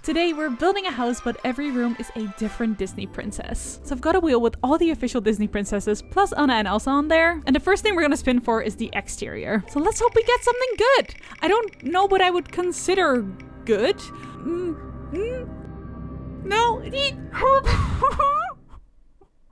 Today we're building a house, but every room is a different Disney princess. So I've got a wheel with all the official Disney princesses plus Anna and Elsa on there. And the first thing we're gonna spin for is the exterior. So let's hope we get something good. I don't know what I would consider good. No.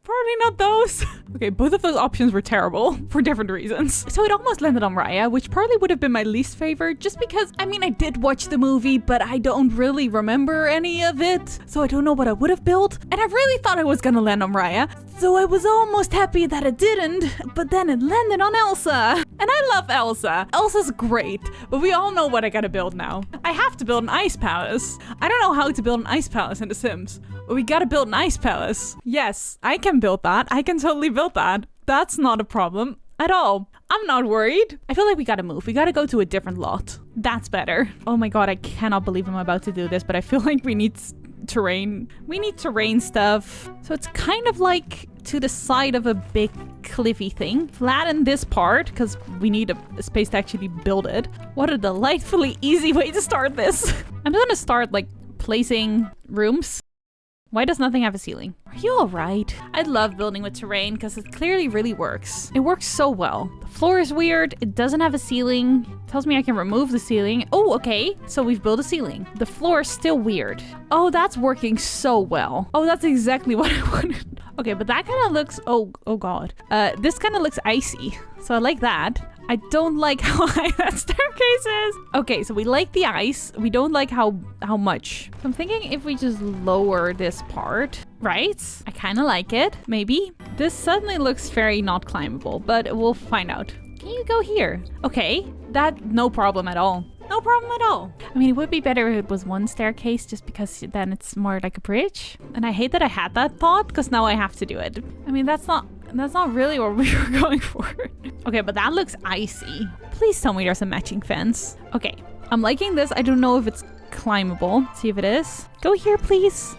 Probably not those. Okay, both of those options were terrible for different reasons. So it almost landed on Raya, which probably would have been my least favorite just because, I mean, I did watch the movie, but I don't really remember any of it. So I don't know what I would have built. And I really thought I was gonna land on Raya. So I was almost happy that it didn't, but then it landed on Elsa. And I love Elsa. Elsa's great, but we all know what I gotta build now. I have to build an ice palace. I don't know how to build an ice palace in The Sims, but we gotta build an ice palace. Yes, I can build that. I can totally build that. That's not a problem at all. I'm not worried. I feel like we gotta move. We gotta go to a different lot. That's better. Oh my god, I cannot believe I'm about to do this, but I feel like we need terrain. We need terrain stuff. So it's kind of like to the side of a big cliffy thing. Flatten this part because we need a space to actually build it. What a delightfully easy way to start this. I'm gonna start like placing rooms. Why does nothing have a ceiling? Are you all right? I love building with terrain because it clearly really works. It works so well. The floor is weird. It doesn't have a ceiling. It tells me I can remove the ceiling. Oh, okay. So we've built a ceiling. The floor is still weird. Oh, that's working so well. Oh, that's exactly what I wanted. Okay, but that kind of looks, oh god. This kind of looks icy. So I like that. I don't like how high that staircase is. Okay, so we like the ice. We don't like how much. So I'm thinking if we just lower this part, right? I kind of like it, maybe. This suddenly looks very not climbable, but we'll find out. Can you go here? Okay, that no problem at all. No problem at all. I mean, it would be better if it was one staircase just because then it's more like a bridge. And I hate that I had that thought because now I have to do it. I mean, that's not really what we were going for. Okay, but that looks icy. Please tell me there's a matching fence. Okay, I'm liking this. I don't know if it's climbable. See if it is. Go here, please.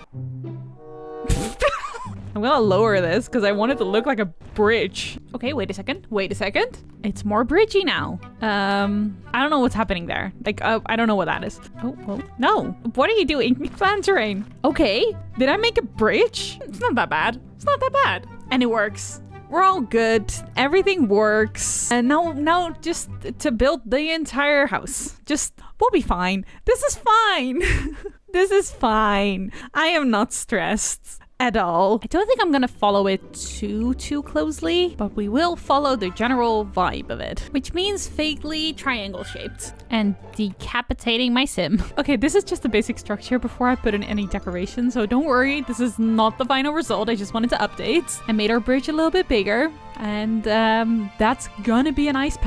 I'm gonna lower this because I want it to look like a bridge. Okay, wait a second. Wait a second. It's more bridgy now. I don't know what's happening there. Like, I don't know what that is. Oh, no. What are you doing? Plan terrain. Okay. Did I make a bridge? It's not that bad. It's not that bad. And it works. We're all good. Everything works. And now just to build the entire house. We'll be fine. This is fine. This is fine. I am not stressed at all. I don't think I'm gonna follow it too closely, but we will follow the general vibe of it, which means vaguely triangle shaped and decapitating my sim. Okay, this is just a basic structure before I put in any decoration, so don't worry, this is not the final result. I just wanted to update. I made our bridge a little bit bigger, and that's gonna be an ice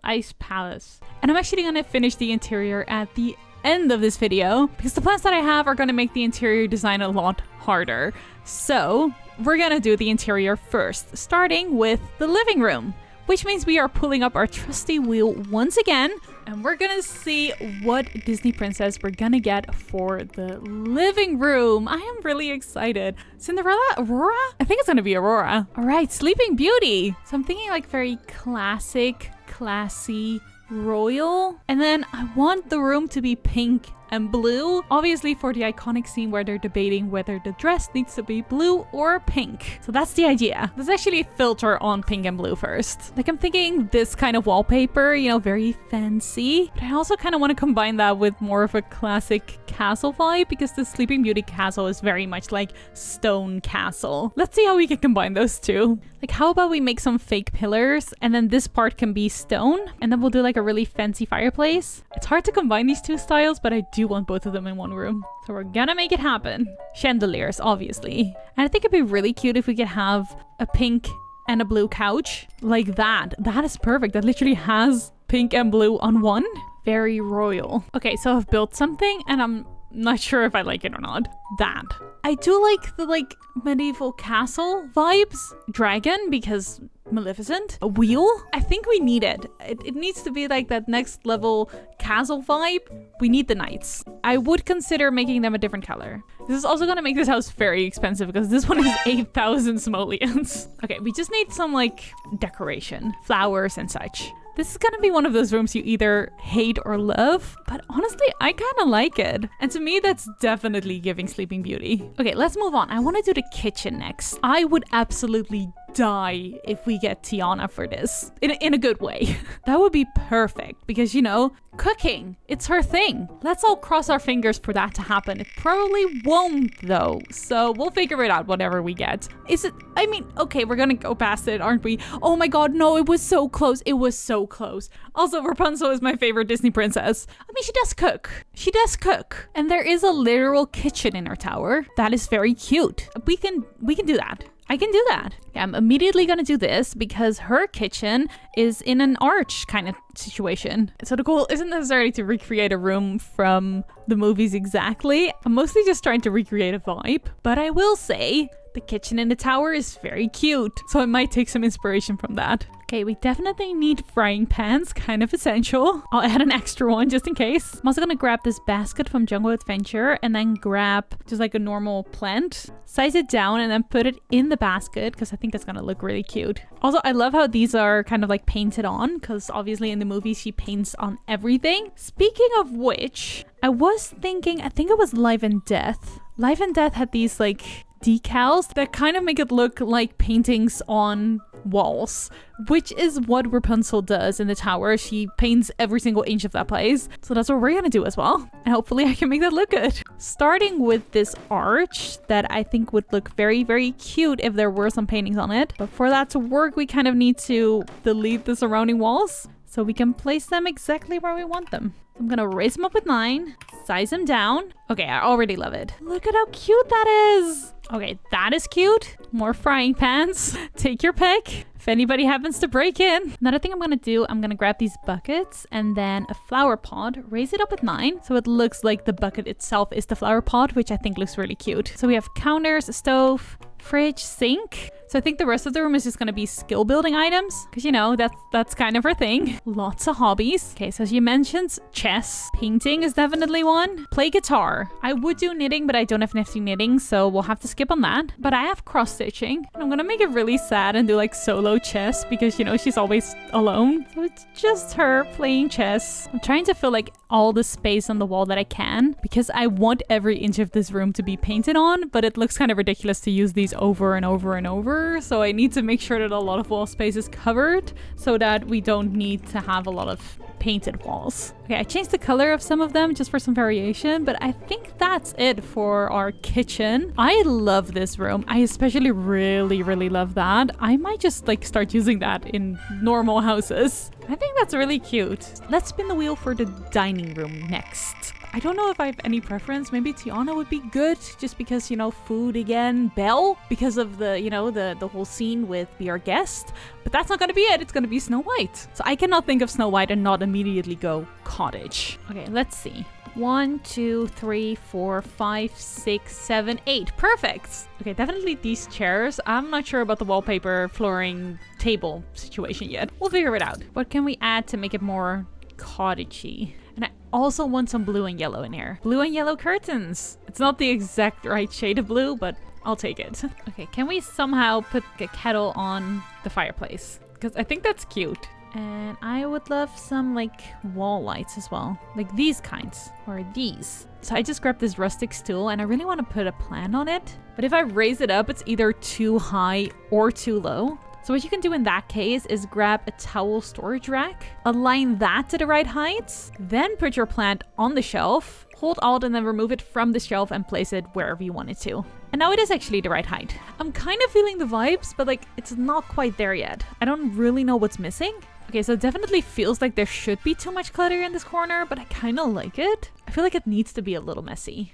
ice palace. And I'm actually gonna finish the interior at the end of this video because the plans that I have are going to make the interior design a lot harder. So we're gonna do the interior first, starting with the living room, which means we are pulling up our trusty wheel once again, and we're gonna see what Disney princess we're gonna get for the living room. I am really excited. Cinderella? Aurora? I think it's gonna be Aurora. All right, Sleeping Beauty. So I'm thinking like very classic, classy, royal. And then I want the room to be pink and blue, obviously for the iconic scene where they're debating whether the dress needs to be blue or pink. So that's the idea. Let's actually filter on pink and blue first. Like I'm thinking this kind of wallpaper, you know, very fancy, but I also kind of want to combine that with more of a classic castle vibe because the Sleeping Beauty castle is very much like stone castle. Let's see how we can combine those two. Like how about we make some fake pillars and then this part can be stone and then we'll do like a really fancy fireplace. It's hard to combine these two styles, but I do want both of them in one room. So we're gonna make it happen. Chandeliers, obviously. And I think it'd be really cute if we could have a pink and a blue couch like that. That is perfect. That literally has pink and blue on one. Very royal. Okay, so I've built something and I'm not sure if I like it or not. That. I do like the medieval castle vibes. Dragon because Maleficent. A wheel? I think we need it. It needs to be like that next level castle vibe. We need the knights. I would consider making them a different color. This is also gonna make this house very expensive because this one is 8,000 simoleons. Okay, we just need some like decoration, flowers and such. This is gonna be one of those rooms you either hate or love, but honestly, I kind of like it. And to me, that's definitely giving Sleeping Beauty. Okay, let's move on. I want to do the kitchen next. I would absolutely die if we get Tiana for this in a good way. That would be perfect because, you know, cooking, it's her thing. Let's all cross our fingers for that to happen. It probably won't though, so we'll figure it out whatever we get. Is it, I mean, okay, we're gonna go past it, aren't we? Oh my god, no, it was so close. It was so close. Also, Rapunzel is my favorite Disney princess. I mean, she does cook. She does cook. And there is a literal kitchen in her tower. That is very cute. We can do that. I can do that. Yeah, I'm immediately gonna do this because her kitchen is in an arch kind of situation. So the goal isn't necessarily to recreate a room from the movies exactly. I'm mostly just trying to recreate a vibe. But I will say, the kitchen in the tower is very cute. So I might take some inspiration from that. Okay, we definitely need frying pans, kind of essential. I'll add an extra one just in case. I'm also gonna grab this basket from Jungle Adventure and then grab just like a normal plant, size it down and then put it in the basket because I think that's gonna look really cute. Also, I love how these are kind of like painted on because obviously in the movie she paints on everything. Speaking of which, I was thinking, I think it was Life and Death. Life and Death had these like decals that kind of make it look like paintings on walls, which is what Rapunzel does in the tower. She paints every single inch of that place. So that's what we're gonna do as well. And hopefully I can make that look good. Starting with this arch that I think would look very, very cute if there were some paintings on it. But for that to work, we kind of need to delete the surrounding walls so we can place them exactly where we want them. I'm gonna raise them up with 9, size them down. Okay, I already love it. Look at how cute that is. Okay, that is cute. More frying pans. Take your pick if anybody happens to break in. Another thing I'm gonna do, I'm gonna grab these buckets and then a flower pot, raise it up with 9 so it looks like the bucket itself is the flower pot, which I think looks really cute. So we have counters, a stove, fridge, sink. So I think the rest of the room is just gonna be skill building items because, you know, that's kind of her thing. Lots of hobbies. Okay, so she mentions chess. Painting is definitely one. Play guitar. I would do knitting, but I don't have nifty knitting, so we'll have to skip on that. But I have cross stitching. I'm gonna make it really sad and do like solo chess because, you know, she's always alone. So it's just her playing chess. I'm trying to fill like all the space on the wall that I can because I want every inch of this room to be painted on, but it looks kind of ridiculous to use these over and over and over. So I need to make sure that a lot of wall space is covered so that we don't need to have a lot of painted walls. Okay, I changed the color of some of them just for some variation, but I think that's it for our kitchen. I love this room. I especially really, really love that. I might just like start using that in normal houses. I think that's really cute. Let's spin the wheel for the dining room next. I don't know if I have any preference. Maybe Tiana would be good just because, you know, food again. Belle, because of the, you know, the whole scene with Be Our Guest. But that's not going to be it. It's going to be Snow White. So I cannot think of Snow White and not immediately go cottage. Okay, let's see. 1, 2, 3, 4, 5, 6, 7, 8. Perfect. Okay, definitely these chairs. I'm not sure about the wallpaper, flooring, table situation yet. We'll figure it out. What can we add to make it more cottagey? And I also want some blue and yellow in here. Blue and yellow curtains. It's not the exact right shade of blue, but I'll take it. Okay, can we somehow put a kettle on the fireplace? Because I think that's cute. And I would love some like wall lights as well. Like these kinds or these. So I just grabbed this rustic stool and I really want to put a plant on it. But if I raise it up, it's either too high or too low. So what you can do in that case is grab a towel storage rack, align that to the right height, then put your plant on the shelf, hold Alt and then remove it from the shelf and place it wherever you want it to. And now it is actually the right height. I'm kind of feeling the vibes, but like it's not quite there yet. I don't really know what's missing. Okay, so it definitely feels like there should be too much clutter in this corner, but I kind of like it. I feel like it needs to be a little messy.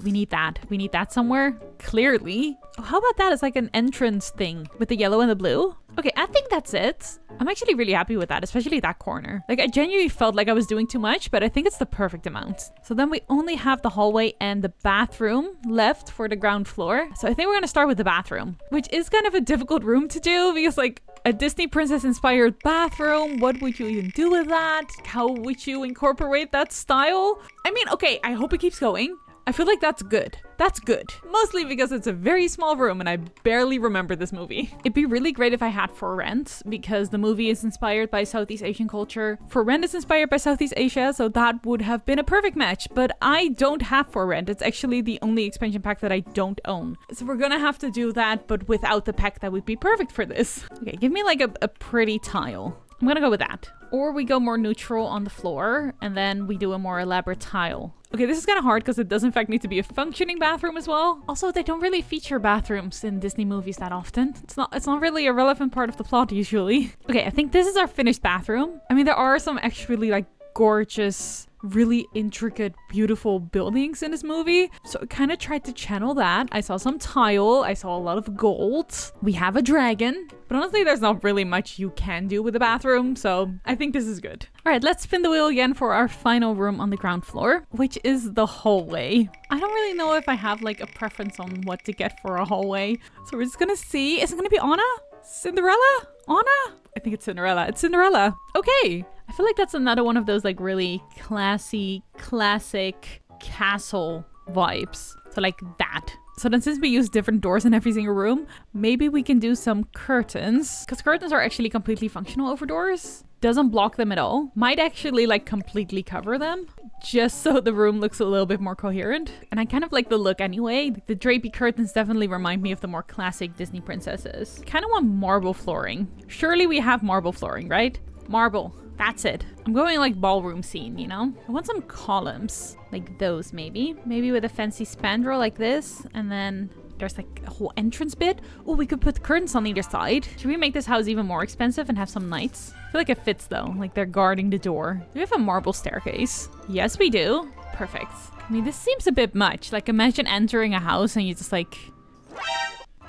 We need that somewhere, clearly. Oh, how about that as like an entrance thing with the yellow and the blue? Okay, I think that's it. I'm actually really happy with that, especially that corner. Like I genuinely felt like I was doing too much, but I think it's the perfect amount. So then we only have the hallway and the bathroom left for the ground floor. So I think we're gonna start with the bathroom, which is kind of a difficult room to do because like a Disney princess inspired bathroom, what would you even do with that? How would you incorporate that style? I mean, okay, I hope it keeps going. I feel like that's good. That's good. Mostly because it's a very small room and I barely remember this movie. It'd be really great if I had For Rent, because the movie is inspired by Southeast Asian culture. For Rent is inspired by Southeast Asia, so that would have been a perfect match. But I don't have For Rent. It's actually the only expansion pack that I don't own. So we're gonna have to do that, but without the pack that would be perfect for this. Okay, give me like a pretty tile. I'm gonna go with that. Or we go more neutral on the floor and then we do a more elaborate tile. Okay, this is kind of hard because it does in fact need to be a functioning bathroom as well. Also, they don't really feature bathrooms in Disney movies that often. It's not really a relevant part of the plot usually. Okay, I think this is our finished bathroom. I mean, there are some actually like gorgeous, really intricate, beautiful buildings in this movie. So I kind of tried to channel that. I saw some tile. I saw a lot of gold. We have a dragon. But honestly, there's not really much you can do with the bathroom. So I think this is good. All right, let's spin the wheel again for our final room on the ground floor, which is the hallway. I don't really know if I have like a preference on what to get for a hallway. So we're just gonna see. Is it gonna be Anna? Cinderella? Anna? I think it's Cinderella. It's Cinderella. Okay. I feel like that's another one of those like really classy, classic castle vibes. So like that. So then since we use different doors in every single room, maybe we can do some curtains. Because curtains are actually completely functional over doors. Doesn't block them at all. Might actually like completely cover them. Just so the room looks a little bit more coherent. And I kind of like the look anyway. The drapey curtains definitely remind me of the more classic Disney princesses. Kind of want marble flooring. Surely we have marble flooring, right? Marble. That's it. I'm going like ballroom scene, you know? I want some columns. Like those maybe. Maybe with a fancy spandrel like this. And then there's like a whole entrance bit. Oh, we could put curtains on either side. Should we make this house even more expensive and have some knights? I feel like it fits though. Like they're guarding the door. Do we have a marble staircase? Yes, we do. Perfect. I mean, this seems a bit much. Like imagine entering a house and you just like...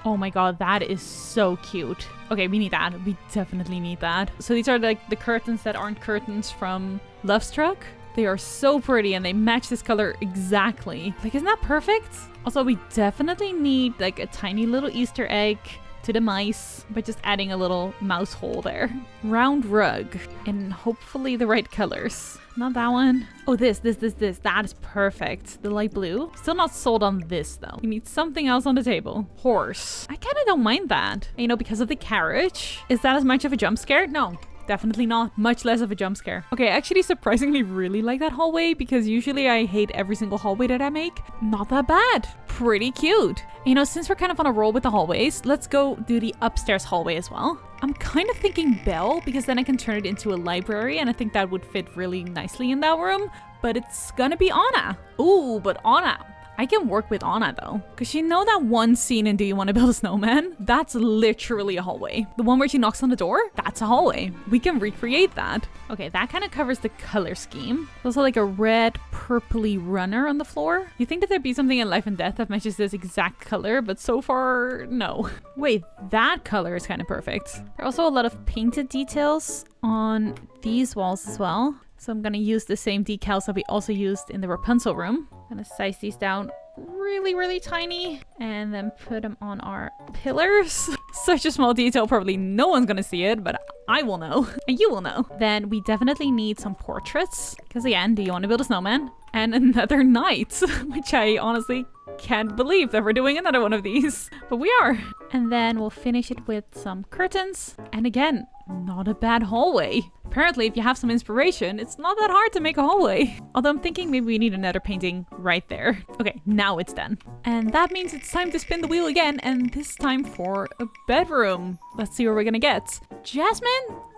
Oh my god, that is so cute. Okay, we need that. We definitely need that. So these are like the curtains that aren't curtains from Love Struck. They are so pretty and they match this color exactly. Like, isn't that perfect? Also, we definitely need like a tiny little Easter egg to the mice by just adding a little mouse hole there. Round rug in hopefully the right colors. Not that one. Oh, this. That is perfect. The light blue. Still not sold on this though. We need something else on the table. Horse. I kind of don't mind that. You know, because of the carriage. Is that as much of a jump scare? No. Definitely not. Much less of a jump scare. Okay, I actually surprisingly really like that hallway because usually I hate every single hallway that I make. Not that bad. Pretty cute. You know, since we're kind of on a roll with the hallways, let's go do the upstairs hallway as well. I'm kind of thinking bell because then I can turn it into a library and I think that would fit really nicely in that room. But it's gonna be Anna. Ooh, but Anna. I can work with Anna though, because you know that one scene in Do You Want to Build a Snowman? That's literally a hallway. The one where she knocks on the door? That's a hallway. We can recreate that. Okay, that kind of covers the color scheme. There's also like a red purpley runner on the floor. You think that there'd be something in Life and Death that matches this exact color, but so far, no. Wait, that color is kind of perfect. There are also a lot of painted details on these walls as well. So I'm gonna use the same decals that we also used in the Rapunzel room. I'm gonna size these down really, really tiny and then put them on our pillars. Such a small detail, probably no one's gonna see it, but I will know and you will know. Then we definitely need some portraits because again, Do You Want to Build a Snowman? And another knight, which I honestly can't believe that we're doing another one of these, but we are. And then we'll finish it with some curtains. And again, not a bad hallway. Apparently, if you have some inspiration, it's not that hard to make a hallway. Although I'm thinking maybe we need another painting right there. Okay, now it's done. And that means it's time to spin the wheel again, and this time for a bedroom. Let's see what we're gonna get. Jasmine?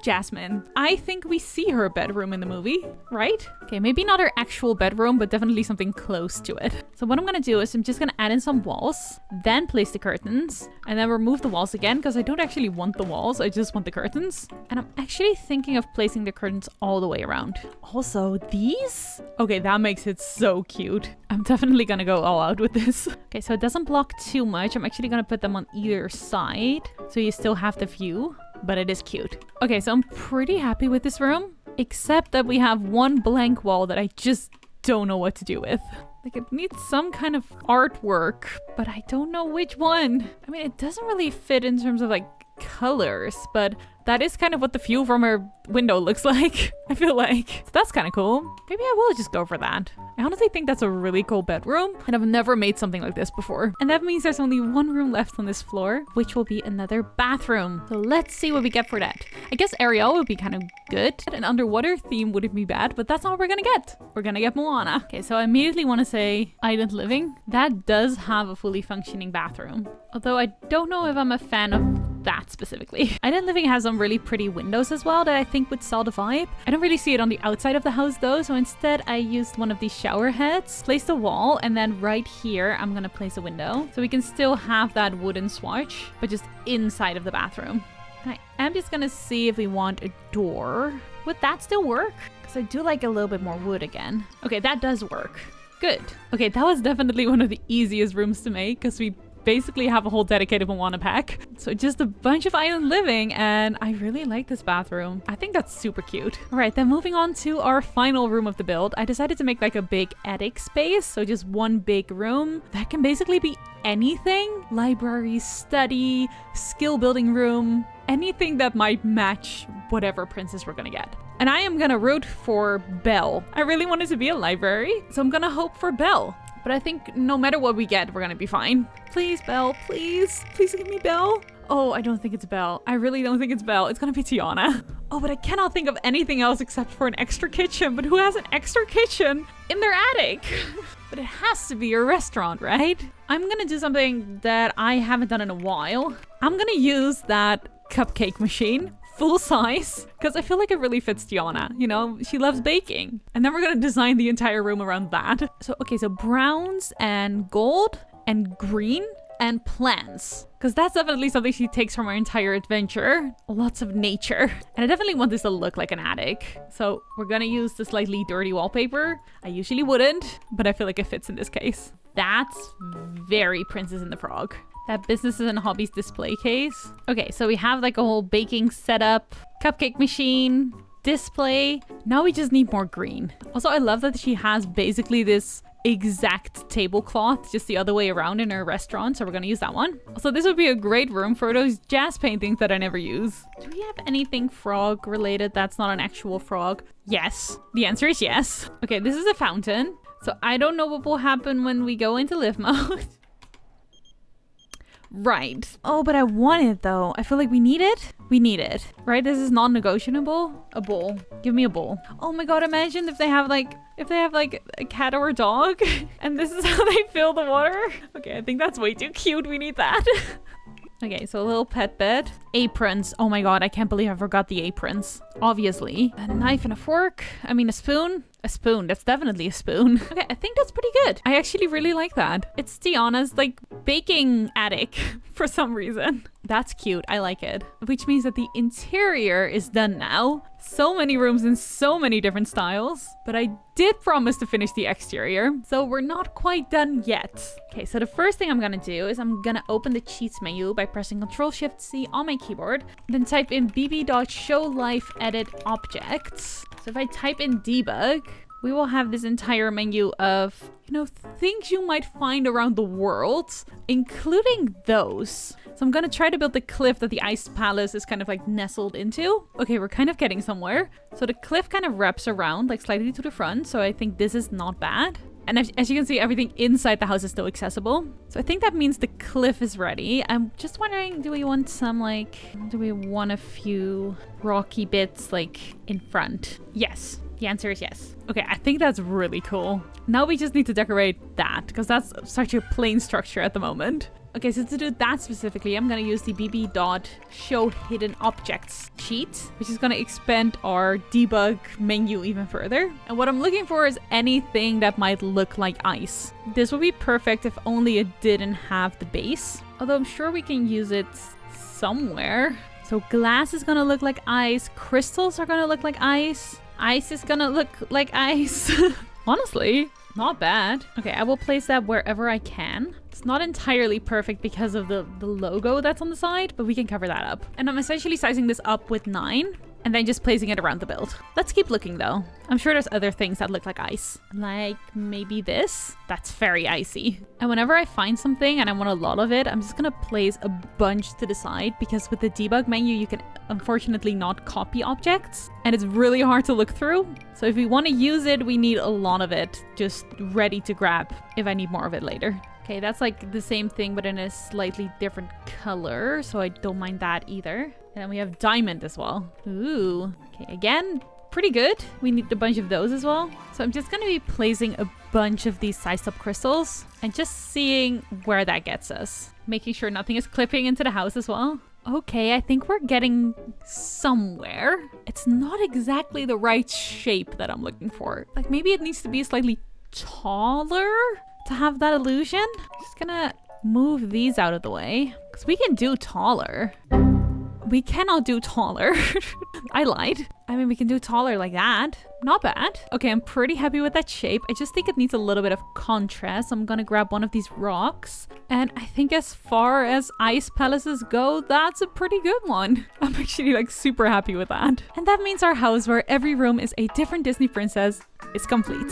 Jasmine. I think we see her bedroom in the movie, right? Okay, maybe not her actual bedroom, but definitely something close to it. So what I'm gonna do is I'm just gonna add in some walls, then place the curtains, and then remove the walls again, because I don't actually want the walls, I just want the curtains. And I'm actually thinking of placing the curtains all the way around. Also, these? Okay, that makes it so cute. I'm definitely gonna go all out with this. Okay, so it doesn't block too much. I'm actually gonna put them on either side, so you still have the view. But it is cute. Okay, so I'm pretty happy with this room, except that we have one blank wall that I just don't know what to do with. Like, it needs some kind of artwork, but I don't know which one. I mean, it doesn't really fit in terms of like colors, but That is kind of what the view from her window looks like, I feel like. So that's kind of cool. Maybe I will just go for that. I honestly think that's a really cool bedroom, and I've never made something like this before. And that means there's only one room left on this floor, which will be another bathroom. So let's see what we get for that. I guess Ariel would be kind of good. An underwater theme wouldn't be bad, but that's not what we're gonna get. We're gonna get Moana. Okay, so I immediately want to say Island Living. That does have a fully functioning bathroom. Although I don't know if I'm a fan of that specifically. Island Living has some really pretty windows as well that I think would sell the vibe. I don't really see it on the outside of the house though, so instead I used one of these shower heads, placed a wall, and then right here I'm gonna place a window. So we can still have that wooden swatch, but just inside of the bathroom. I am just gonna see if we want a door. Would that still work? Because I do like a little bit more wood again. Okay, that does work. Good. Okay, that was definitely one of the easiest rooms to make because we basically have a whole dedicated Moana pack. So just a bunch of island living, and I really like this bathroom. I think that's super cute. All right, then moving on to our final room of the build. I decided to make like a big attic space. So just one big room that can basically be anything. Library, study, skill building room, anything that might match whatever princess we're gonna get. And I am gonna root for Belle. I really want it to be a library, so I'm gonna hope for Belle. But I think no matter what we get, we're gonna be fine. Please, Belle, please. Please give me Belle. Oh, I don't think it's Belle. I really don't think it's Belle. It's gonna be Tiana. Oh, but I cannot think of anything else except for an extra kitchen. But who has an extra kitchen in their attic? But it has to be a restaurant, right? I'm gonna do something that I haven't done in a while. I'm gonna use that cupcake machine. Full size, because I feel like it really fits Tiana, you know, she loves baking. And then we're gonna design the entire room around that. So, okay, so browns and gold and green and plants, because that's definitely something she takes from our entire adventure. Lots of nature. And I definitely want this to look like an attic. So we're gonna use the slightly dirty wallpaper. I usually wouldn't, but I feel like it fits in this case. That's very Princess and the Frog. That businesses and hobbies display case. Okay, so we have like a whole baking setup, cupcake machine, display. Now we just need more green. Also, I love that she has basically this exact tablecloth just the other way around in her restaurant, so we're gonna use that one. Also, this would be a great room for those jazz paintings that I never use. Do we have anything frog related that's not an actual frog? Yes. The answer is yes. Okay, this is a fountain. So I don't know what will happen when we go into live mode. Right. Oh, but I want it though. I feel like we need it. We need it. Right? This is non-negotiable. A bowl. Give me a bowl. Oh my god, imagine if they have like a cat or a dog and this is how they fill the water. Okay, I think that's way too cute. We need that. Okay, so a little pet bed. Aprons. Oh my god, I can't believe I forgot the aprons. Obviously. A knife and a fork. I mean, a spoon. A spoon. That's definitely a spoon. Okay, I think that's pretty good. I actually really like that. It's Tiana's, like, baking attic for some reason. That's cute. I like it. Which means that the interior is done now. So many rooms in so many different styles. But I did promise to finish the exterior, so we're not quite done yet. Okay, so the first thing I'm gonna do is I'm gonna open the cheats menu by pressing Ctrl-Shift-C on my keyboard. Then type in bb.showLifeEditObjects. So if I type in debug, we will have this entire menu of, you know, things you might find around the world, including those. So I'm gonna try to build the cliff that the ice palace is kind of like nestled into. Okay, we're kind of getting somewhere. So the cliff kind of wraps around like slightly to the front. So I think this is not bad. And as you can see, everything inside the house is still accessible. So I think that means the cliff is ready. I'm just wondering, do we want a few rocky bits like in front? Yes. The answer is yes. Okay, I think that's really cool. Now we just need to decorate that because that's such a plain structure at the moment. Okay, so to do that specifically, I'm gonna use the bb.showHiddenObjects cheat, which is gonna expand our debug menu even further. And what I'm looking for is anything that might look like ice. This would be perfect if only it didn't have the base. Although I'm sure we can use it somewhere. So glass is gonna look like ice. Crystals are gonna look like ice. Ice is gonna look like ice. Honestly, not bad. Okay, I will place that wherever I can. It's not entirely perfect because of the logo that's on the side, but we can cover that up. And I'm essentially sizing this up with 9. and then just placing it around the build. Let's keep looking though. I'm sure there's other things that look like ice. Like maybe this? That's very icy. And whenever I find something and I want a lot of it, I'm just gonna place a bunch to the side, because with the debug menu, you can unfortunately not copy objects, and it's really hard to look through. So if we want to use it, we need a lot of it just ready to grab if I need more of it later. Okay, that's like the same thing, but in a slightly different color, so I don't mind that either. And then we have diamond as well. Ooh. Okay, again, pretty good. We need a bunch of those as well. So I'm just going to be placing a bunch of these sized up crystals and just seeing where that gets us. Making sure nothing is clipping into the house as well. Okay, I think we're getting somewhere. It's not exactly the right shape that I'm looking for. Like maybe it needs to be slightly taller to have that illusion. Just gonna move these out of the way, because we can do taller. We cannot do taller. I lied. I mean, we can do taller like that. Not bad. Okay, I'm pretty happy with that shape. I just think it needs a little bit of contrast. I'm gonna grab one of these rocks. And I think as far as ice palaces go, that's a pretty good one. I'm actually like super happy with that. And that means our house, where every room is a different Disney princess, is complete.